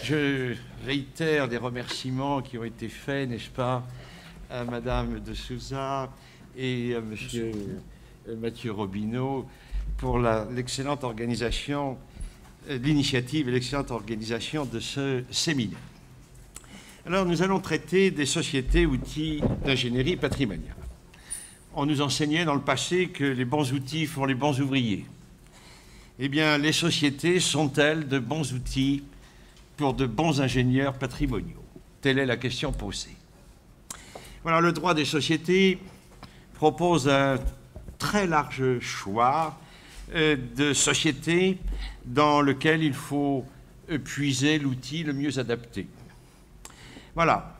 Je réitère les remerciements qui ont été faits, n'est-ce pas, à Madame de Souza et à Monsieur Mathieu Robineau pour l'excellente organisation, l'initiative et l'excellente organisation de ce séminaire. Alors, nous allons traiter des sociétés outils d'ingénierie patrimoniale. On nous enseignait dans le passé que les bons outils font les bons ouvriers. Eh bien, les sociétés sont-elles de bons outils pour de bons ingénieurs patrimoniaux? Telle est la question posée. Voilà, le droit des sociétés propose un très large choix de sociétés dans lequel il faut puiser l'outil le mieux adapté. Voilà.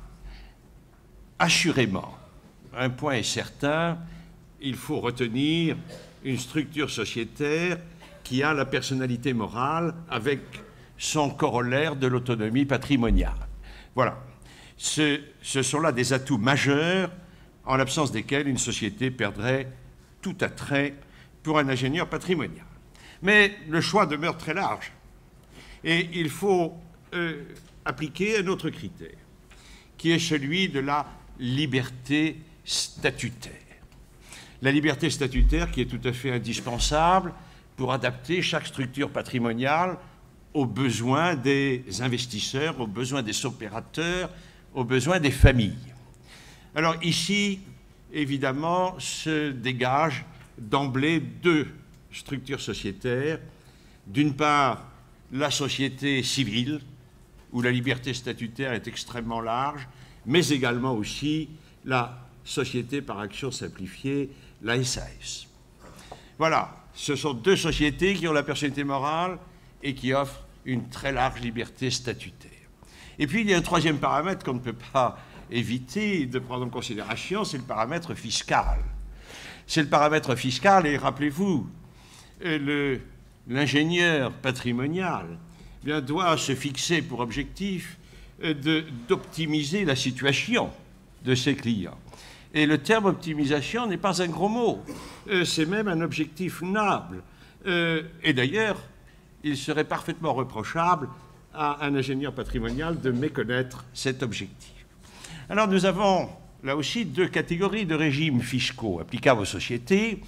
Assurément, un point est certain, il faut retenir une structure sociétaire qui a la personnalité morale avec son corollaire de l'autonomie patrimoniale. Voilà. Ce sont là des atouts majeurs en l'absence desquels une société perdrait tout attrait pour un ingénieur patrimonial. Mais le choix demeure très large et il faut appliquer un autre critère qui est celui de la liberté statutaire. La liberté statutaire qui est tout à fait indispensable pour adapter chaque structure patrimoniale aux besoins des investisseurs, aux besoins des opérateurs, aux besoins des familles. Alors ici, évidemment, se dégagent d'emblée deux structures sociétaires. D'une part, la société civile, où la liberté statutaire est extrêmement large, mais également aussi la société par action simplifiée, la SAS. Voilà, ce sont deux sociétés qui ont la personnalité morale et qui offrent une très large liberté statutaire. Et puis, il y a un troisième paramètre qu'on ne peut pas éviter de prendre en considération, c'est le paramètre fiscal. C'est le paramètre fiscal, et rappelez-vous, l'ingénieur patrimonial doit se fixer pour objectif d'optimiser la situation de ses clients. Et le terme optimisation n'est pas un gros mot, c'est même un objectif noble. Et d'ailleurs, il serait parfaitement reprochable à un ingénieur patrimonial de méconnaître cet objectif. Alors nous avons là aussi deux catégories de régimes fiscaux applicables aux sociétés.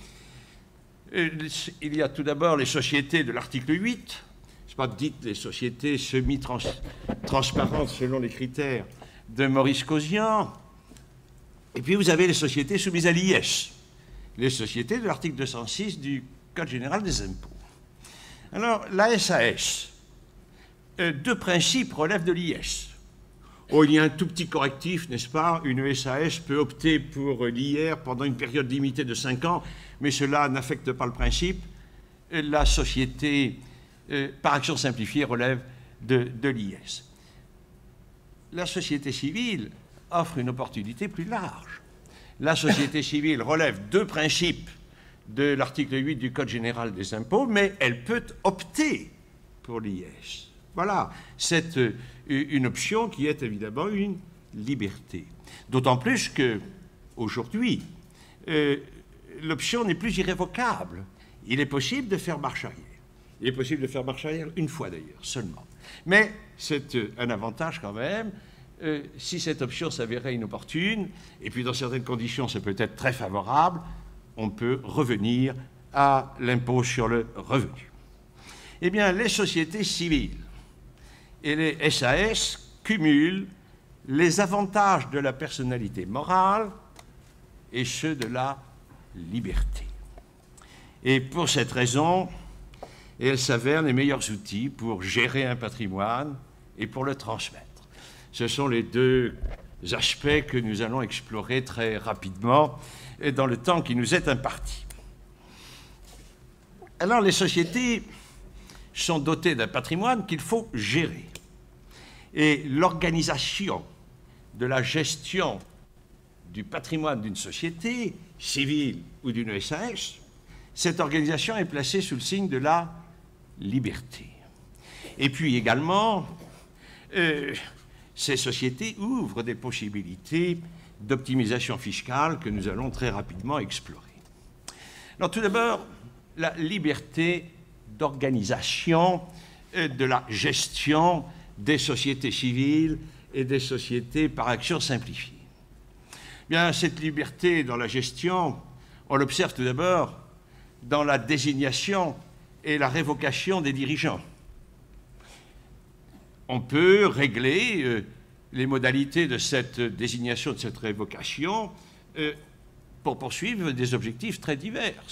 Il y a tout d'abord les sociétés de l'article 8, c'est pas dites les sociétés semi-transparentes selon les critères de Maurice Cosian. Et puis vous avez les sociétés soumises à l'IS, les sociétés de l'article 206 du Code général des impôts. Alors, la SAS, deux principes relèvent de l'IS. Oh, il y a un tout petit correctif, n'est-ce pas? Une SAS peut opter pour l'IR pendant une période limitée de 5 ans, mais cela n'affecte pas le principe. La société par action simplifiée relève de l'IS. La société civile offre une opportunité plus large. La société civile relève deux principes de l'article 8 du Code général des impôts, mais elle peut opter pour l'IS. Voilà, c'est une option qui est évidemment une liberté. D'autant plus qu'aujourd'hui, l'option n'est plus irrévocable. Il est possible de faire marche arrière. Il est possible de faire marche arrière une fois d'ailleurs, seulement. Mais c'est un avantage quand même. Si cette option s'avérait inopportune, et puis dans certaines conditions ça peut être très favorable, on peut revenir à l'impôt sur le revenu. Eh bien, les sociétés civiles et les SAS cumulent les avantages de la personnalité morale et ceux de la liberté. Et pour cette raison, elles s'avèrent les meilleurs outils pour gérer un patrimoine et pour le transmettre. Ce sont les deux aspects que nous allons explorer très rapidement et dans le temps qui nous est imparti. Alors, les sociétés sont dotées d'un patrimoine qu'il faut gérer. Et l'organisation de la gestion du patrimoine d'une société civile ou d'une SAS, cette organisation est placée sous le signe de la liberté. Et puis également, ces sociétés ouvrent des possibilités d'optimisation fiscale que nous allons très rapidement explorer. Alors tout d'abord, la liberté d'organisation de la gestion des sociétés civiles et des sociétés par action simplifiée. Bien, cette liberté dans la gestion, on l'observe tout d'abord dans la désignation et la révocation des dirigeants. On peut régler les modalités de cette désignation, de cette révocation, pour poursuivre des objectifs très divers.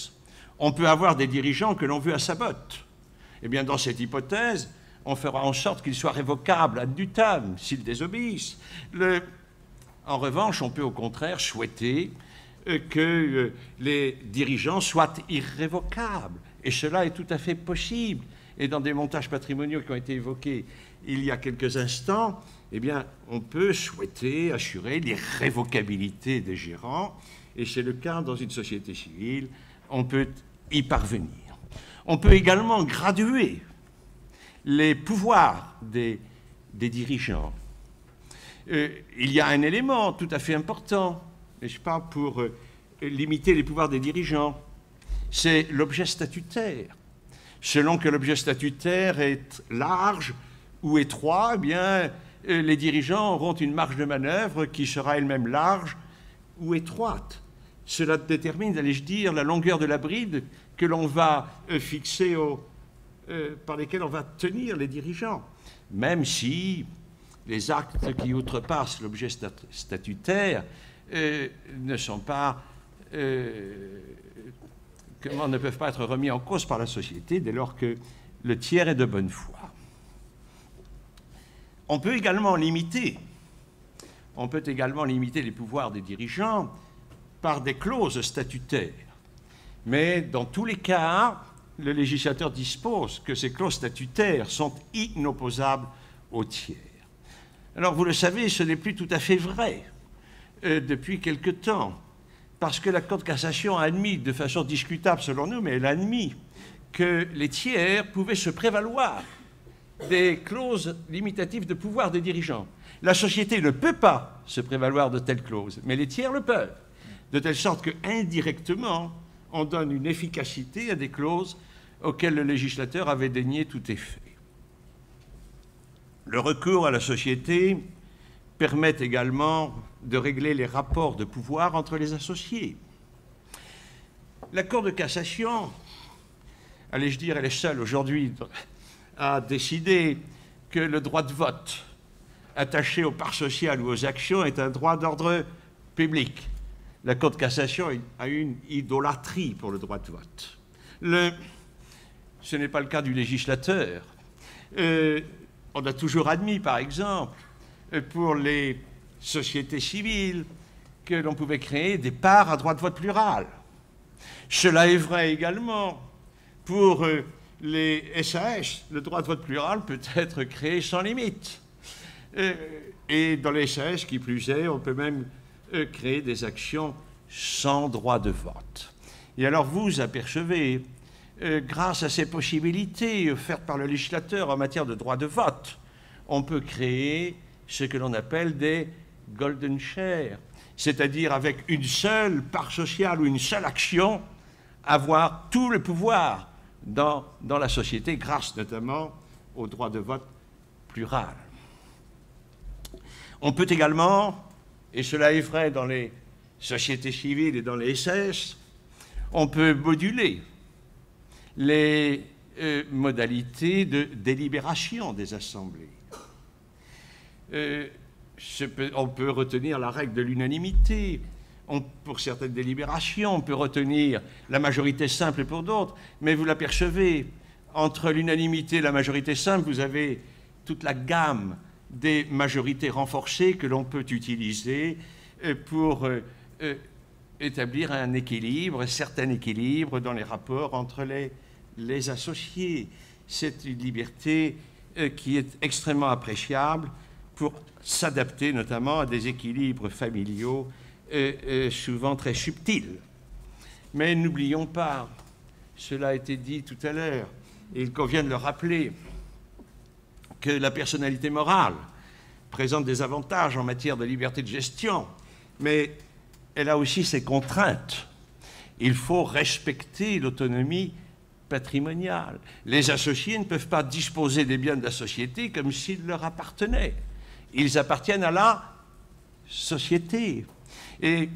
On peut avoir des dirigeants que l'on veut à sa botte. Eh bien, dans cette hypothèse, on fera en sorte qu'ils soient révocables ad nutam, s'ils désobéissent. En revanche, on peut au contraire souhaiter que les dirigeants soient irrévocables. Et cela est tout à fait possible. Et dans des montages patrimoniaux qui ont été évoqués il y a quelques instants, eh bien, on peut souhaiter assurer l'irrévocabilité des gérants. Et c'est le cas dans une société civile. On peut y parvenir. On peut également graduer les pouvoirs des dirigeants. Il y a un élément tout à fait important, n'est-ce pas, pour limiter les pouvoirs des dirigeants, c'est l'objet statutaire. Selon que l'objet statutaire est large ou étroit, eh bien, les dirigeants auront une marge de manœuvre qui sera elle-même large ou étroite. Cela détermine, allais-je dire, la longueur de la bride que l'on va fixer par lesquels on va tenir les dirigeants, même si les actes qui outrepassent l'objet statutaire ne sont pas, ne peuvent pas être remis en cause par la société dès lors que le tiers est de bonne foi. On peut également limiter les pouvoirs des dirigeants par des clauses statutaires. Mais dans tous les cas, le législateur dispose que ces clauses statutaires sont inopposables au tiers. Alors, vous le savez, ce n'est plus tout à fait vrai depuis quelque temps, parce que la Cour de cassation a admis, de façon discutable selon nous, mais elle a admis que les tiers pouvaient se prévaloir des clauses limitatives de pouvoir des dirigeants. La société ne peut pas se prévaloir de telles clauses, mais les tiers le peuvent, de telle sorte qu'indirectement, on donne une efficacité à des clauses auxquelles le législateur avait dénié tout effet. Le recours à la société permet également de régler les rapports de pouvoir entre les associés. La Cour de cassation, allais-je dire, elle est seule aujourd'hui à décider que le droit de vote attaché aux parts sociales ou aux actions est un droit d'ordre public. La Cour de cassation a une idolâtrie pour le droit de vote. Ce n'est pas le cas du législateur. On a toujours admis, par exemple, pour les sociétés civiles, que l'on pouvait créer des parts à droit de vote plural. Cela est vrai également pour les SAS. Le droit de vote plural peut être créé sans limite. Et dans les SAS, qui plus est, on peut même créer des actions sans droit de vote. Et alors vous apercevez, grâce à ces possibilités offertes par le législateur en matière de droit de vote, on peut créer ce que l'on appelle des golden shares, c'est-à-dire avec une seule part sociale ou une seule action, avoir tout le pouvoir dans la société, grâce notamment au droit de vote plural. On peut également, et cela est vrai dans les sociétés civiles et dans les SS, on peut moduler les modalités de délibération des assemblées. On peut retenir la règle de l'unanimité. Pour certaines délibérations, on peut retenir la majorité simple pour d'autres, mais vous l'apercevez, entre l'unanimité et la majorité simple, vous avez toute la gamme des majorités renforcées que l'on peut utiliser pour établir un équilibre, un certain équilibre dans les rapports entre les associés. C'est une liberté qui est extrêmement appréciable pour s'adapter notamment à des équilibres familiaux souvent très subtils. Mais n'oublions pas, cela a été dit tout à l'heure, et il convient de le rappeler, que la personnalité morale présente des avantages en matière de liberté de gestion, mais elle a aussi ses contraintes. Il faut respecter l'autonomie patrimonial. Les associés ne peuvent pas disposer des biens de la société comme s'ils leur appartenaient. Ils appartiennent à la société. Et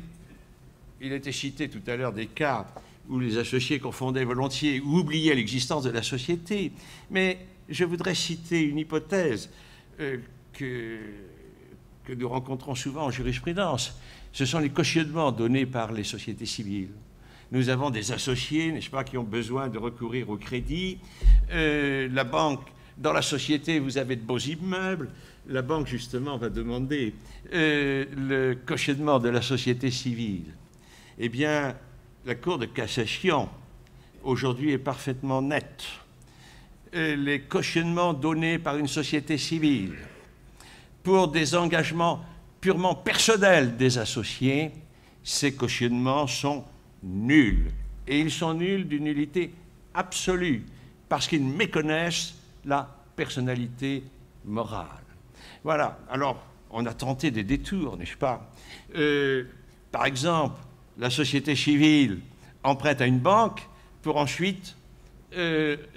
il était cité tout à l'heure des cas où les associés confondaient volontiers ou oubliaient l'existence de la société. Mais je voudrais citer une hypothèse que nous rencontrons souvent en jurisprudence. Ce sont les cautionnements donnés par les sociétés civiles. Nous avons des associés, n'est-ce pas, qui ont besoin de recourir au crédit. La banque, dans la société, vous avez de beaux immeubles. La banque, justement, va demander le cautionnement de la société civile. Eh bien, la Cour de cassation, aujourd'hui, est parfaitement nette. Les cautionnements donnés par une société civile pour des engagements purement personnels des associés, ces cautionnements sont nuls. Et ils sont nuls d'une nullité absolue, parce qu'ils méconnaissent la personnalité morale. Voilà. Alors, on a tenté des détours, n'est-ce pas? Par exemple, la société civile emprunte à une banque pour ensuite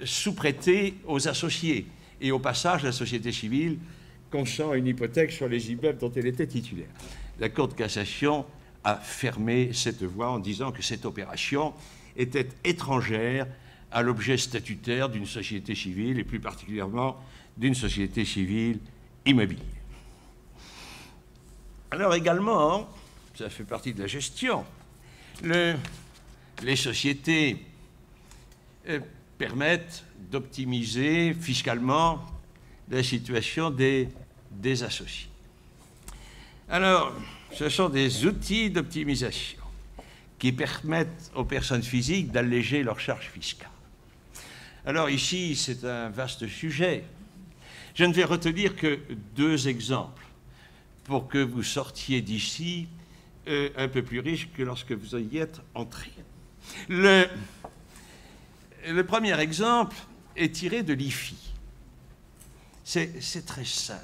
sous-prêter aux associés. Et au passage, la société civile consent une hypothèque sur les immeubles dont elle était titulaire. La Cour de cassation a fermé cette voie en disant que cette opération était étrangère à l'objet statutaire d'une société civile, et plus particulièrement d'une société civile immobilière. Alors également, ça fait partie de la gestion, les sociétés permettent d'optimiser fiscalement la situation des associés. Alors, ce sont des outils d'optimisation qui permettent aux personnes physiques d'alléger leurs charges fiscales. Alors ici, c'est un vaste sujet. Je ne vais retenir que 2 exemples pour que vous sortiez d'ici un peu plus riche que lorsque vous y êtes entré. Le premier exemple est tiré de l'IFI. C'est très simple.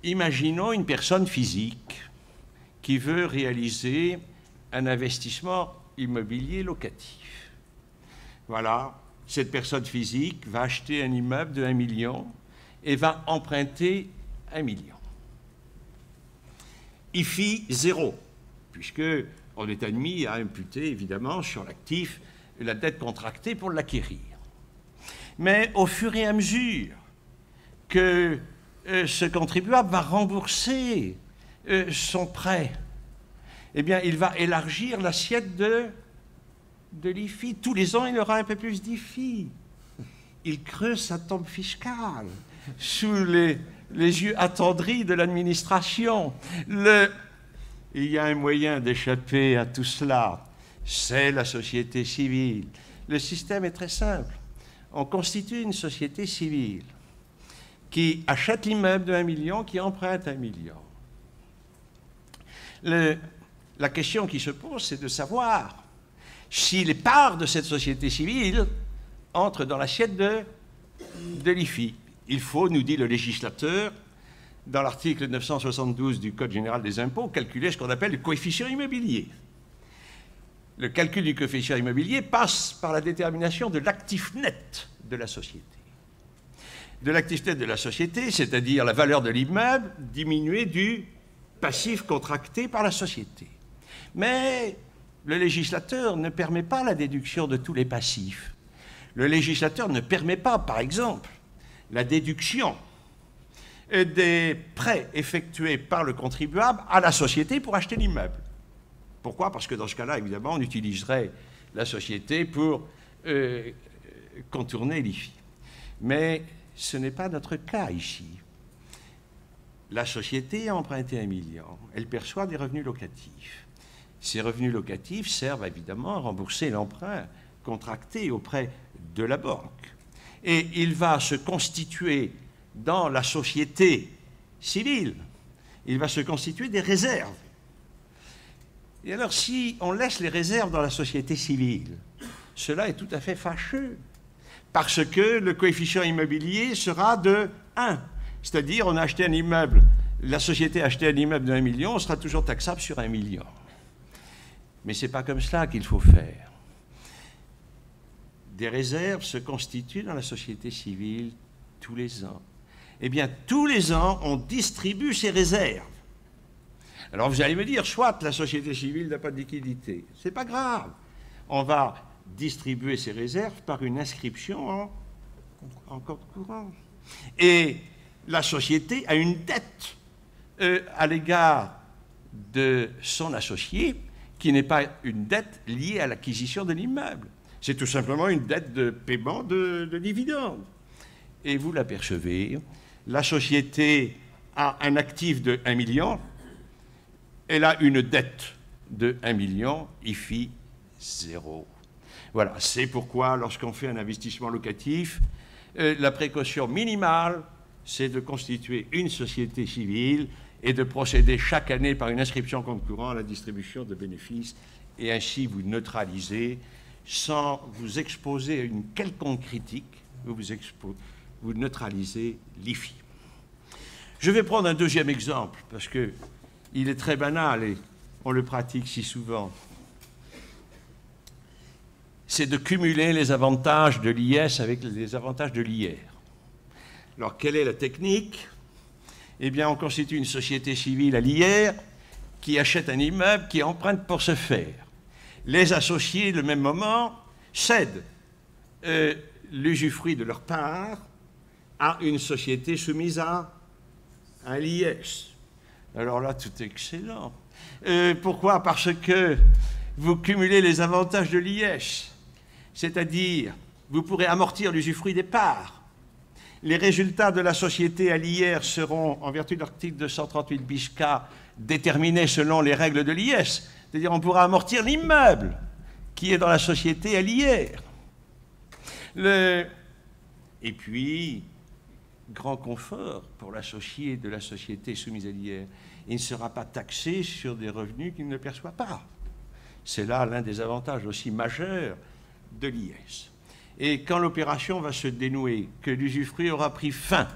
Imaginons une personne physique qui veut réaliser un investissement immobilier locatif. Voilà, cette personne physique va acheter un immeuble de 1 million et va emprunter 1 million. IFI 0, puisqu'on est admis à imputer évidemment sur l'actif la dette contractée pour l'acquérir. Mais au fur et à mesure que ce contribuable va rembourser son prêt, eh bien, il va élargir l'assiette de l'IFI. Tous les ans, il aura un peu plus d'IFI. Il creuse sa tombe fiscale sous les yeux attendris de l'administration. Il y a un moyen d'échapper à tout cela, c'est la société civile. Le système est très simple. On constitue une société civile qui achète l'immeuble de 1 million, qui emprunte 1 million. La question qui se pose, c'est de savoir si les parts de cette société civile entrent dans l'assiette de l'IFI. Il faut, nous dit le législateur, dans l'article 972 du Code général des impôts, calculer ce qu'on appelle le coefficient immobilier. Le calcul du coefficient immobilier passe par la détermination de l'actif net de la société. De l'actif net de la société, c'est-à-dire la valeur de l'immeuble diminuée du passif contracté par la société. Mais le législateur ne permet pas la déduction de tous les passifs. Le législateur ne permet pas, par exemple, la déduction des prêts effectués par le contribuable à la société pour acheter l'immeuble. Pourquoi? Parce que dans ce cas-là, évidemment, on utiliserait la société pour contourner l'IFI. Mais ce n'est pas notre cas ici. La société a emprunté 1 million. Elle perçoit des revenus locatifs. Ces revenus locatifs servent évidemment à rembourser l'emprunt contracté auprès de la banque. Et il va se constituer dans la société civile, il va se constituer des réserves. Et alors, si on laisse les réserves dans la société civile, cela est tout à fait fâcheux, parce que le coefficient immobilier sera de 1. C'est-à-dire, on a acheté un immeuble, la société a acheté un immeuble de 1 million, on sera toujours taxable sur 1 million. Mais ce n'est pas comme cela qu'il faut faire. des réserves se constituent dans la société civile tous les ans. Eh bien, tous les ans, on distribue ces réserves. Alors vous allez me dire, soit la société civile n'a pas de liquidité. C'est pas grave. On va distribuer ces réserves par une inscription en compte courant. Et la société a une dette à l'égard de son associé qui n'est pas une dette liée à l'acquisition de l'immeuble. C'est tout simplement une dette de paiement de dividendes. Et vous l'apercevez, la société a un actif de 1 million, elle a une dette de 1 million, IFI 0. Voilà, c'est pourquoi lorsqu'on fait un investissement locatif, la précaution minimale, c'est de constituer une société civile et de procéder chaque année par une inscription en compte courant à la distribution de bénéfices, et ainsi vous neutralisez, sans vous exposer à une quelconque critique, vous neutralisez l'IFI. Je vais prendre un deuxième exemple, parce qu'il est très banal et on le pratique si souvent. C'est de cumuler les avantages de l'IS avec les avantages de l'IR. Alors, quelle est la technique? Eh bien, on constitue une société civile à l'IR qui achète un immeuble, qui emprunte pour ce faire. Les associés, le même moment, cèdent l'usufruit de leur part à une société soumise à l'IS. Alors là, tout est excellent. Pourquoi? Parce que vous cumulez les avantages de l'IS, c'est-à-dire vous pourrez amortir l'usufruit des parts. Les résultats de la société à l'IR seront, en vertu de l'article 238 bis K, déterminés selon les règles de l'IS. C'est-à-dire on pourra amortir l'immeuble qui est dans la société à l'IR. Et puis, grand confort pour l'associé de la société soumise à l'IR, il ne sera pas taxé sur des revenus qu'il ne perçoit pas. C'est là l'un des avantages aussi majeurs de l'IS. Et quand l'opération va se dénouer, que l'usufruit aura pris fin,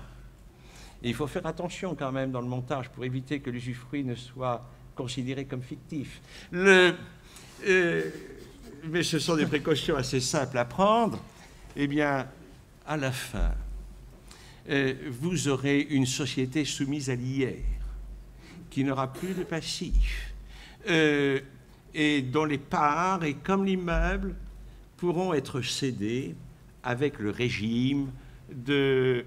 et il faut faire attention quand même dans le montage pour éviter que l'usufruit ne soit considéré comme fictif. Mais ce sont des précautions assez simples à prendre. Eh bien, à la fin, vous aurez une société soumise à l'IR qui n'aura plus de passif et dont les parts, et comme l'immeuble, pourront être cédées avec le régime des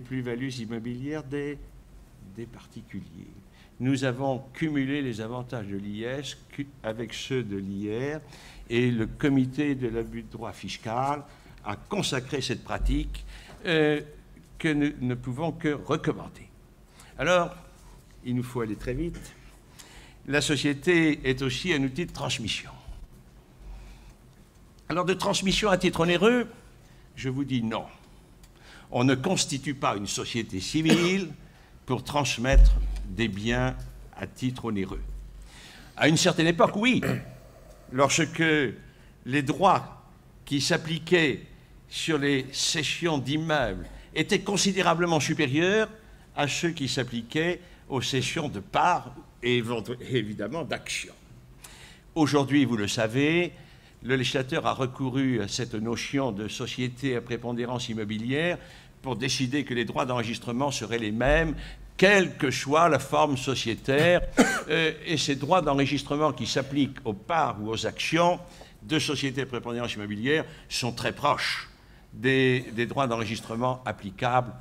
plus-values immobilières des particuliers. Nous avons cumulé les avantages de l'IS avec ceux de l'IR, et le comité de l'abus de droit fiscal a consacré cette pratique que nous ne pouvons que recommander. Alors, il nous faut aller très vite. La société est aussi un outil de transmission. Alors, de transmission à titre onéreux, je vous dis non. On ne constitue pas une société civile pour transmettre des biens à titre onéreux. À une certaine époque, oui, lorsque les droits qui s'appliquaient sur les cessions d'immeubles étaient considérablement supérieurs à ceux qui s'appliquaient aux cessions de parts et évidemment d'actions. Aujourd'hui, vous le savez, le législateur a recouru à cette notion de société à prépondérance immobilière pour décider que les droits d'enregistrement seraient les mêmes, quelle que soit la forme sociétaire, et ces droits d'enregistrement qui s'appliquent aux parts ou aux actions de sociétés à prépondérance immobilière sont très proches des droits d'enregistrement applicables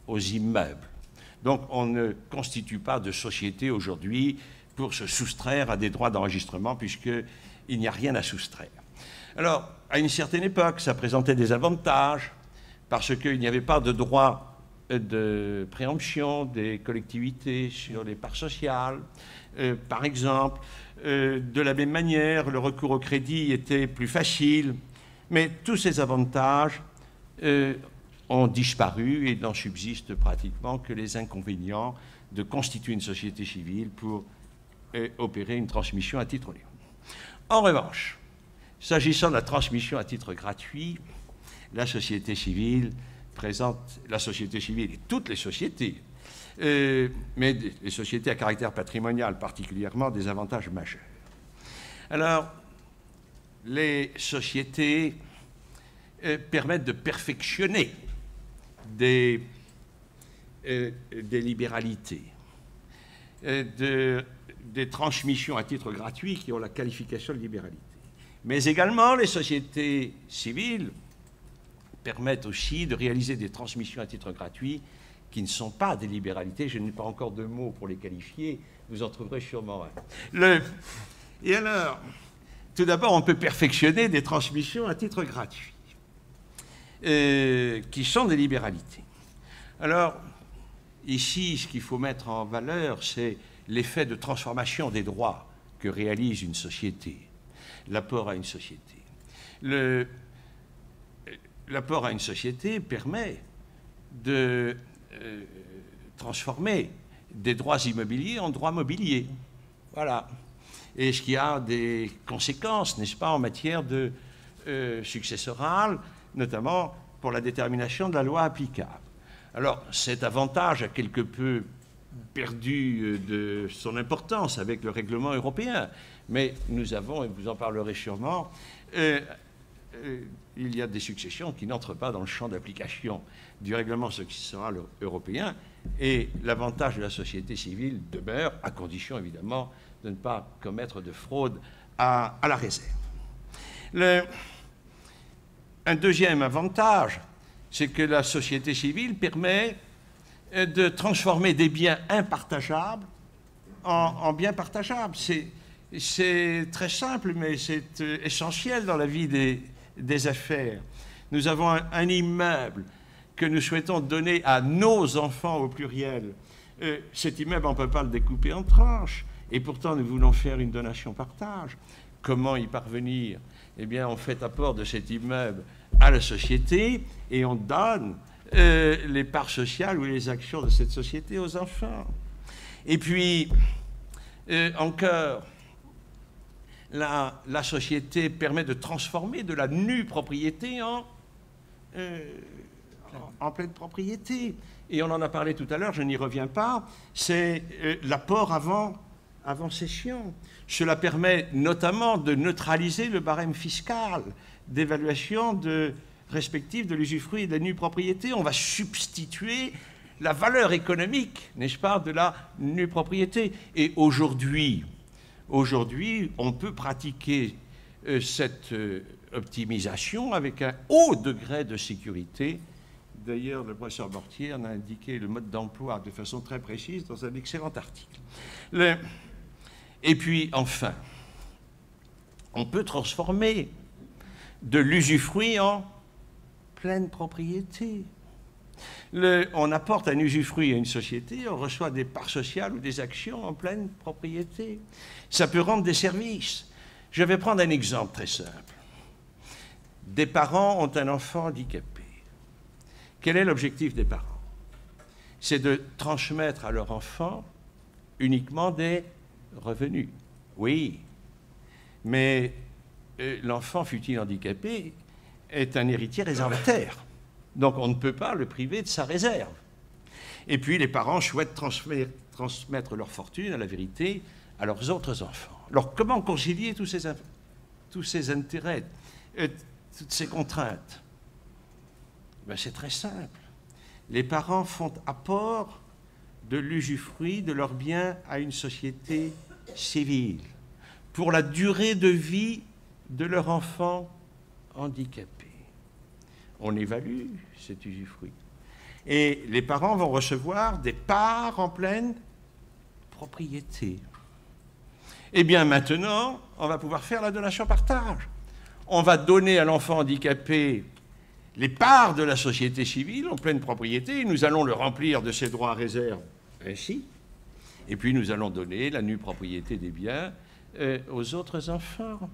aux immeubles. Donc on ne constitue pas de société aujourd'hui pour se soustraire à des droits d'enregistrement, puisqu'il n'y a rien à soustraire. Alors, à une certaine époque, ça présentait des avantages, parce qu'il n'y avait pas de droit de préemption des collectivités sur les parts sociales. Par exemple, de la même manière, le recours au crédit était plus facile, mais tous ces avantages ont disparu et n'en subsistent pratiquement que les inconvénients de constituer une société civile pour opérer une transmission à titre onéreux. En revanche, s'agissant de la transmission à titre gratuit, la société civile présente, la société civile et toutes les sociétés, mais les sociétés à caractère patrimonial particulièrement, des avantages majeurs. Alors, les sociétés permettent de perfectionner des libéralités, des transmissions à titre gratuit qui ont la qualification de libéralité. Mais également, les sociétés civiles permettent aussi de réaliser des transmissions à titre gratuit qui ne sont pas des libéralités. Je n'ai pas encore de mots pour les qualifier, vous en trouverez sûrement un. Et alors, tout d'abord, on peut perfectionner des transmissions à titre gratuit, qui sont des libéralités. Alors, ici, ce qu'il faut mettre en valeur, c'est l'effet de transformation des droits que réalise une société, l'apport à une société. L'apport à une société permet de transformer des droits immobiliers en droits mobiliers. Voilà. Et ce qui a des conséquences, n'est-ce pas, en matière de successorale, notamment pour la détermination de la loi applicable. Alors, cet avantage a quelque peu perdu de son importance avec le règlement européen, mais nous avons, et vous en parlerez sûrement, il y a des successions qui n'entrent pas dans le champ d'application du règlement successoral européen, et l'avantage de la société civile demeure, à condition évidemment de ne pas commettre de fraude à la réserve. Un deuxième avantage, c'est que la société civile permet de transformer des biens impartageables en biens partageables. C'est très simple, mais c'est essentiel dans la vie des affaires. Nous avons un immeuble que nous souhaitons donner à nos enfants au pluriel. Cet immeuble, on ne peut pas le découper en tranches, et pourtant nous voulons faire une donation-partage. Comment y parvenir? Eh bien, on fait apport de cet immeuble à la société et on donne les parts sociales ou les actions de cette société aux enfants. Et puis, encore, la société permet de transformer de la nue propriété en pleine propriété. Et on en a parlé tout à l'heure, je n'y reviens pas, c'est l'apport avant cession. Cela permet notamment de neutraliser le barème fiscal d'évaluation respective de l'usufruit et de la nue propriété. On va substituer la valeur économique, n'est-ce pas, de la nue propriété. Et aujourd'hui, on peut pratiquer cette optimisation avec un haut degré de sécurité. D'ailleurs, le professeur Mortier en a indiqué le mode d'emploi de façon très précise dans un excellent article. Et puis, enfin, on peut transformer de l'usufruit en pleine propriété. On apporte un usufruit à une société, on reçoit des parts sociales ou des actions en pleine propriété. Ça peut rendre des services. Je vais prendre un exemple très simple. Des parents ont un enfant handicapé. Quel est l'objectif des parents? C'est de transmettre à leur enfant uniquement des revenus. Oui, mais l'enfant, fût-il handicapé, est un héritier réservataire. Donc on ne peut pas le priver de sa réserve. Et puis les parents souhaitent transmettre leur fortune, à la vérité, à leurs autres enfants. Alors comment concilier tous ces intérêts, toutes ces contraintes? Ben, c'est très simple. Les parents font apport de l'usufruit de leurs biens à une société civile pour la durée de vie de leur enfant handicapé. On évalue cet usufruit. Et les parents vont recevoir des parts en pleine propriété. Eh bien maintenant, on va pouvoir faire la donation-partage. On va donner à l'enfant handicapé les parts de la société civile en pleine propriété, et nous allons le remplir de ses droits à réserve ainsi, et puis nous allons donner la nue propriété des biens aux autres enfants.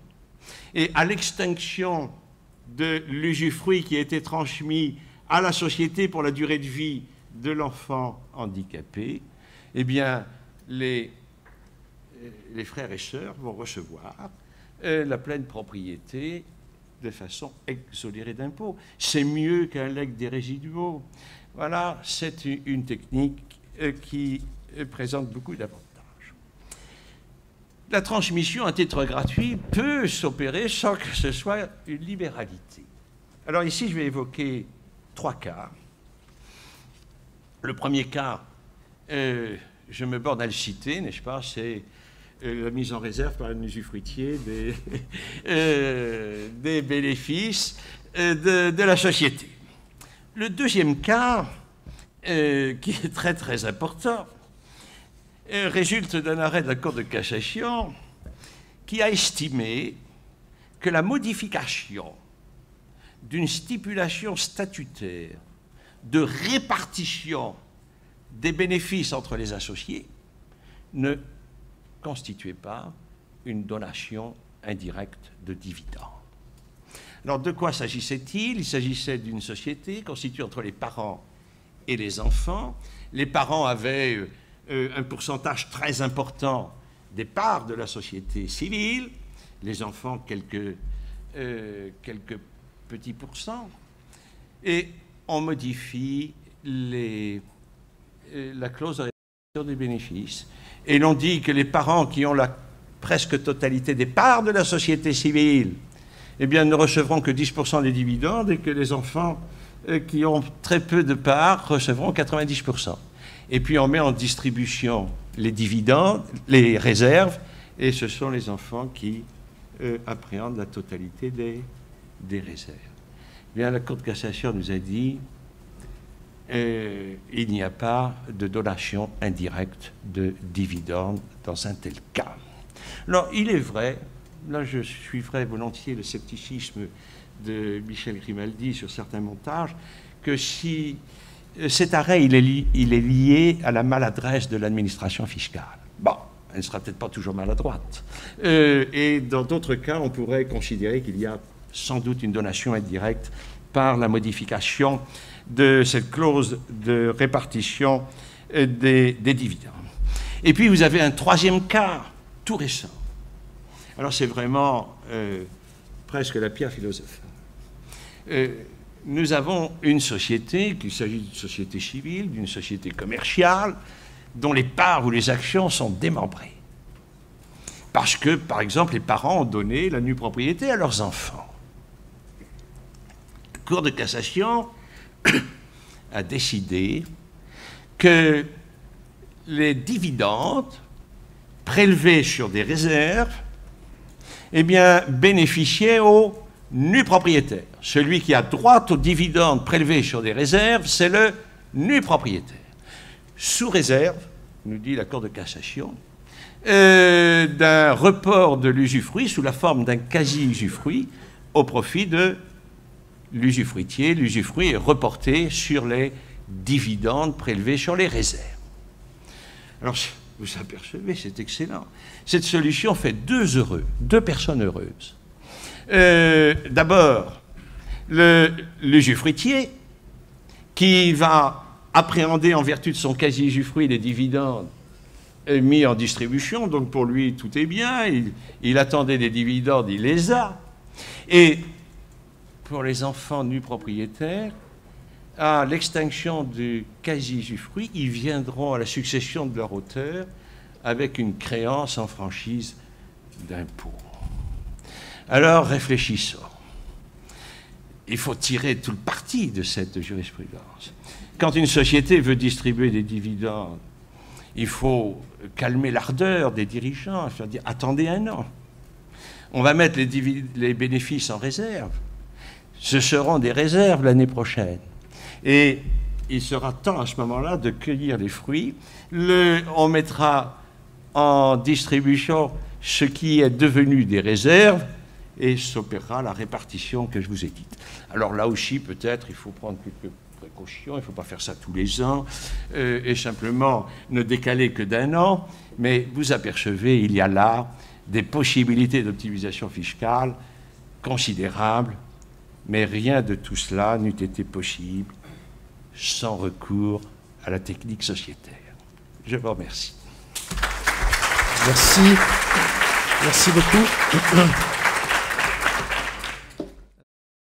Et à l'extinction de l'usufruit qui a été transmis à la société pour la durée de vie de l'enfant handicapé, eh bien, les frères et sœurs vont recevoir la pleine propriété de façon exonérée d'impôts. C'est mieux qu'un legs des résiduaux. Voilà, c'est une technique qui présente beaucoup d'avantages. La transmission à titre gratuit peut s'opérer sans que ce soit une libéralité. Alors ici, je vais évoquer 3 cas. Le premier cas, je me borne à le citer, n'est-ce pas, c'est la mise en réserve par un usufruitier des bénéfices de la société. Le deuxième cas, qui est très très important, résulte d'un arrêt de la Cour de cassation qui a estimé que la modification d'une stipulation statutaire de répartition des bénéfices entre les associés ne constituait pas une donation indirecte de dividendes. Alors, de quoi s'agissait-il? Il s'agissait d'une société constituée entre les parents et les enfants. Les parents avaient un pourcentage très important des parts de la société civile, les enfants quelques petits pourcents, et on modifie la clause de répartition des bénéfices. Et l'on dit que les parents qui ont la presque totalité des parts de la société civile, eh bien, ne recevront que 10% des dividendes, et que les enfants qui ont très peu de parts recevront 90%. Et puis on met en distribution les dividendes, les réserves, et ce sont les enfants qui appréhendent la totalité des réserves. Eh bien, la Cour de cassation nous a dit il n'y a pas de donation indirecte de dividendes dans un tel cas. Alors, il est vrai, là je suivrai volontiers le scepticisme de Michel Grimaldi sur certains montages, que si cet arrêt il est lié à la maladresse de l'administration fiscale. Bon, elle ne sera peut-être pas toujours maladroite. Et dans d'autres cas, on pourrait considérer qu'il y a sans doute une donation indirecte par la modification de cette clause de répartition des dividendes. Et puis vous avez un troisième cas, tout récent. Alors c'est vraiment presque la pierre philosophale. Nous avons une société, qu'il s'agit d'une société civile, d'une société commerciale, dont les parts ou les actions sont démembrées. Parce que, par exemple, les parents ont donné la nue propriété à leurs enfants. La Cour de cassation a décidé que les dividendes prélevés sur des réserves, eh bien, bénéficiaient aux nus propriétaires. Celui qui a droit aux dividendes prélevés sur des réserves, c'est le nu propriétaire. Sous réserve, nous dit la Cour de cassation, d'un report de l'usufruit sous la forme d'un quasi-usufruit au profit de l'usufruitier. L'usufruit est reporté sur les dividendes prélevés sur les réserves. Alors, vous apercevez, c'est excellent. Cette solution fait deux personnes heureuses. D'abord, l'usufruitier qui va appréhender en vertu de son quasi-usufruit les dividendes mis en distribution, donc pour lui tout est bien, il attendait des dividendes, il les a. Et pour les enfants nus propriétaires, à l'extinction du quasi-usufruit, ils viendront à la succession de leur auteur avec une créance en franchise d'impôt. Alors réfléchissons. Il faut tirer tout le parti de cette jurisprudence. Quand une société veut distribuer des dividendes, il faut calmer l'ardeur des dirigeants, il faut dire attendez un an. On va mettre les bénéfices en réserve. Ce seront des réserves l'année prochaine. Et il sera temps à ce moment-là de cueillir les fruits. On mettra en distribution ce qui est devenu des réserves et s'opérera la répartition que je vous ai dite. Alors là aussi, peut-être, il faut prendre quelques précautions, il ne faut pas faire ça tous les ans et simplement ne décaler que d'un an, mais vous apercevez, il y a là des possibilités d'optimisation fiscale considérables, mais rien de tout cela n'eût été possible sans recours à la technique sociétaire. Je vous remercie. Merci. Merci beaucoup.